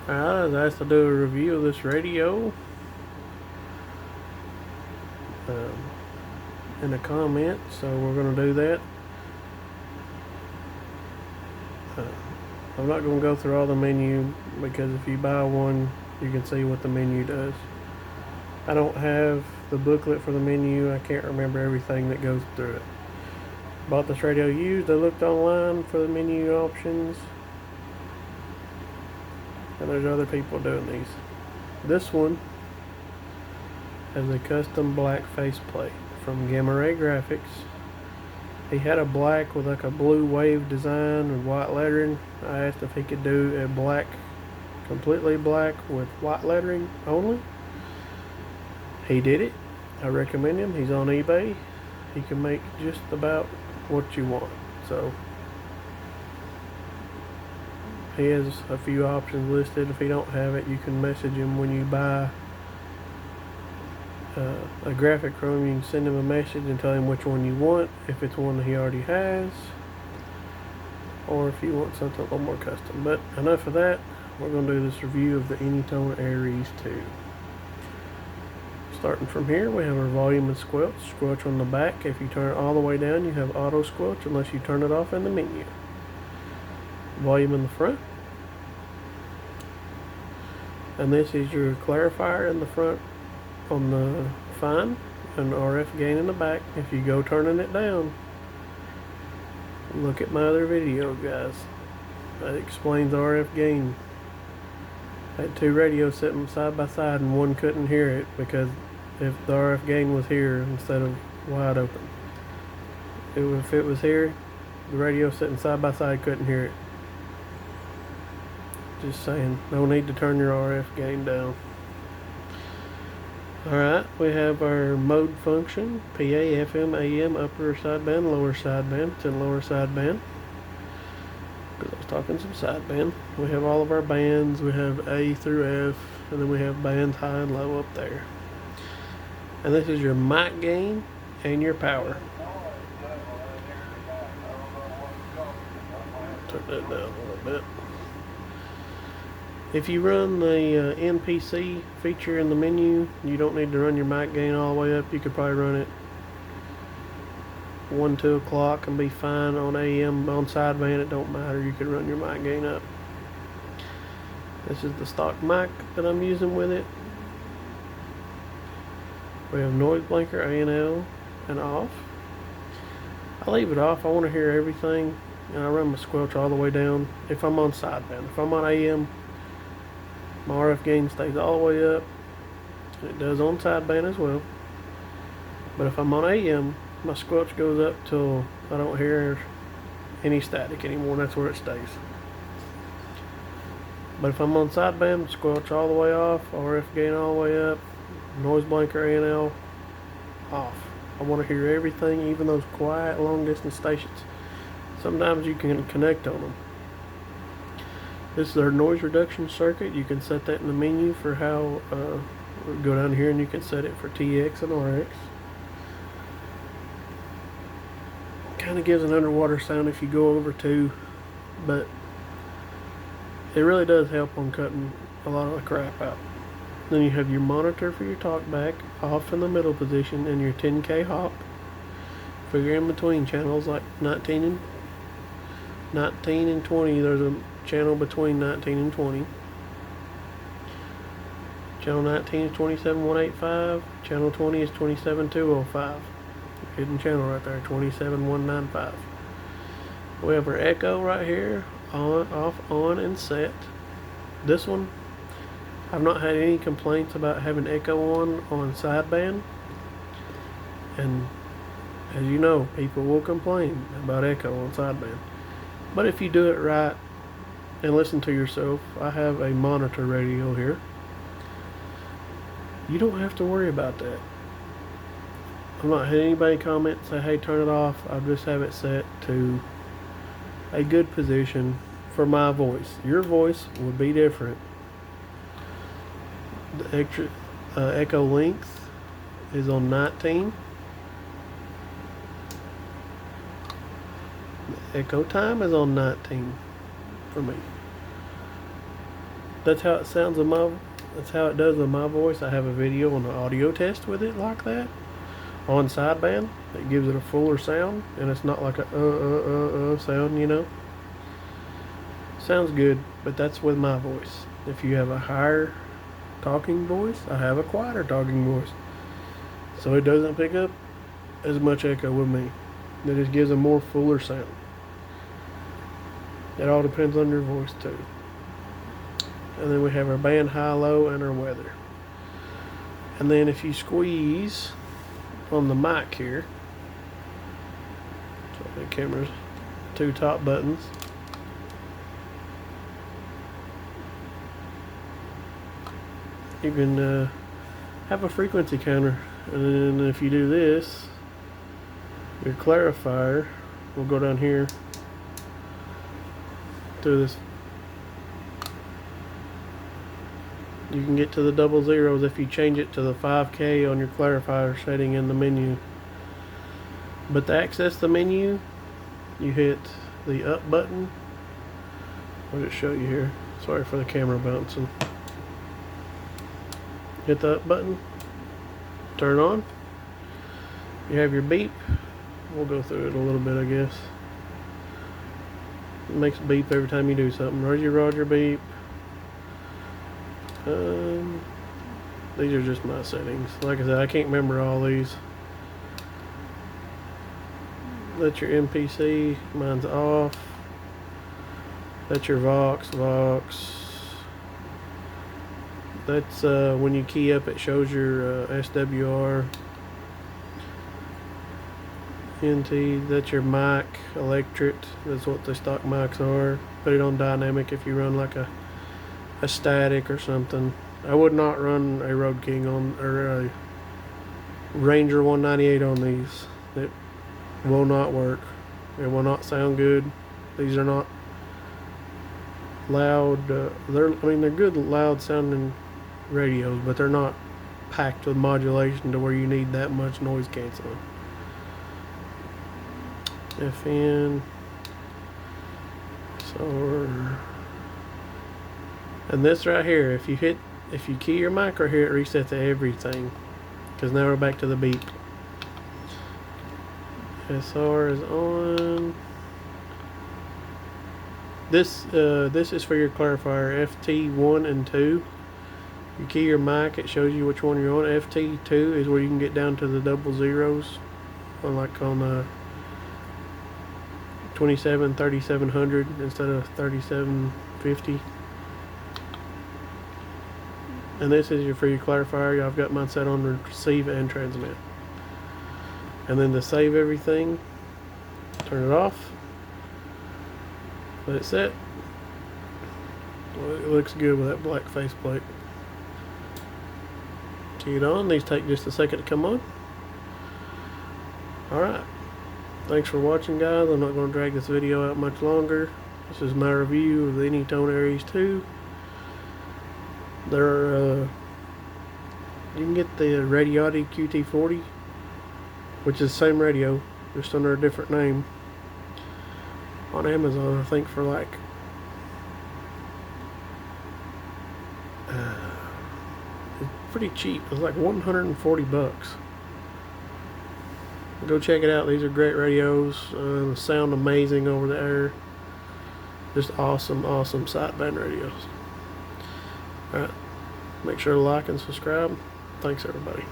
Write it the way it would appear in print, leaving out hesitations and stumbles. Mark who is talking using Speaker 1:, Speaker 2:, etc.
Speaker 1: Alright, I was asked to do a review of this radio um, in a comment, so we're going to do that. Uh, I'm not going to go through all the menu because if you buy one, you can see what the menu does. I don't have the booklet for the menu. I can't remember everything that goes through it. Bought this radio used. I looked online for the menu options, and there's other people doing these. This one has a custom black faceplate from Gamma Ray Graphics. He had a black with like a blue wave design and white lettering. I asked if he could do a black, completely black with white lettering only. He did it. I recommend him. He's on eBay. He can make just about what you want. So he has a few options listed. If he don't have it, you can message him when you buy a graphic from him. You can send him a message and tell him which one you want, if it's one that he already has, or if you want something a little more custom. But enough of that. We're going to do this review of the Anytone Aries 2. Starting from here, we have our volume and squelch. Squelch on the back. If you turn it all the way down, you have auto squelch unless you turn it off in the menu. Volume in the front. And this is your clarifier in the front on the fine, and RF gain in the back. If you go turning it down, look at my other video, guys. That explains RF gain. I had two radios sitting side by side and one couldn't hear it because if the RF gain was here instead of wide open. If it was here, the radio sitting side by side couldn't hear it. Just saying, no need to turn your RF gain down. Alright, we have our mode function, PA, FM, AM, upper sideband, lower sideband. It's in lower sideband, because I was talking some sideband. We have all of our bands. We have A through F, and then we have bands high and low up there. And this is your mic gain and your power. Turn that down a little bit. If you run the NPC feature in the menu, you don't need to run your mic gain all the way up. You could probably run it 1, 2 o'clock and be fine. On AM, on sideband, it don't matter. You could run your mic gain up. This is the stock mic that I'm using with it. We have noise blanker, A&L, and off. I leave it off. I want to hear everything, and I run my squelch all the way down if I'm on sideband. If I'm on AM, my RF gain stays all the way up. It does on sideband as well. But if I'm on AM, my squelch goes up till I don't hear any static anymore, and that's where it stays. But if I'm on sideband, squelch all the way off, RF gain all the way up, noise blanker, A&L off. I want to hear everything, even those quiet long distance stations. Sometimes you can connect on them. This is our noise reduction circuit. You can set that in the menu for how, go down here and you can set it for TX and RX. Kind of gives an underwater sound if you go over 2, but it really does help on cutting a lot of the crap out. Then you have your monitor for your talkback off in the middle position, and your 10K hop for your in between channels like 19 and 20. There's a channel between 19 and 20. Channel 19 is 27185. Channel 20 is 27205. Hidden channel right there, 27195. We have our echo right here, on, off, on, and set. This one, I've not had any complaints about having echo on sideband. And as you know, people will complain about echo on sideband. But if you do it right and listen to yourself, I have a monitor radio here. You don't have to worry about that. I've not had anybody comment and say, hey, turn it off. I just have it set to a good position for my voice. Your voice would be different. The extra echo length is on 19. The echo time is on 19 for me. that's how it sounds in my, that's how it does in my voice. I have a video on the audio test with it like that on sideband. It gives it a fuller sound, and it's not like a sound, you know. Sounds good, but that's with my voice. If you have a higher talking voice, I have a quieter talking voice, so it doesn't pick up as much echo with me. It just gives a more fuller sound. It all depends on your voice too. And then we have our band high-low and our weather. And then if you squeeze on the mic here, so the camera's two top buttons, you can have a frequency counter. And then if you do this, your clarifier will go down here to this. You can get to the double zeros if you change it to the 5K on your clarifier setting in the menu. But to access the menu, you hit the up button. I'll just show you here. Sorry for the camera bouncing. Hit the up button, turn on. You have your beep. We'll go through it a little bit, I guess. It makes a beep every time you do something. Roger, Roger, beep. These are just my settings. Like I said, I can't remember all these. That's your MPC. Mine's off. That's your Vox. That's when you key up, it shows your SWR. NT, that's your mic, electric. That's what the stock mics are. Put it on dynamic if you run like a static or something. I would not run a Road King on, or a Ranger 198 on these. It will not work. It will not sound good. These are not loud. They're good loud sounding radios, but they're not packed with modulation to where you need that much noise canceling. FN, so, and this right here, if you key your micro here, it resets to everything, because now we're back to the beep. SR is on. This is for your clarifier, FT1 and 2. You key your mic, it shows you which one you're on. FT2 is where you can get down to the double zeros, like on the 3700 instead of 3750. And this is for your clarifier. I've got mine set on receive and transmit. And then to save everything, turn it off, let it set. Well, it looks good with that black faceplate. Key it on. These take just a second to come on. Alright. Thanks for watching, guys. I'm not going to drag this video out much longer. This is my review of the Anytone Aries 2. There are, you can get the radioddity qt40, which is the same radio, just under a different name, on Amazon, I think, for like it's pretty cheap. It's like 140 bucks. Go check it out. These are great radios. Sound amazing over the air. Just awesome sideband radios. Alright, make sure to like and subscribe. Thanks, everybody.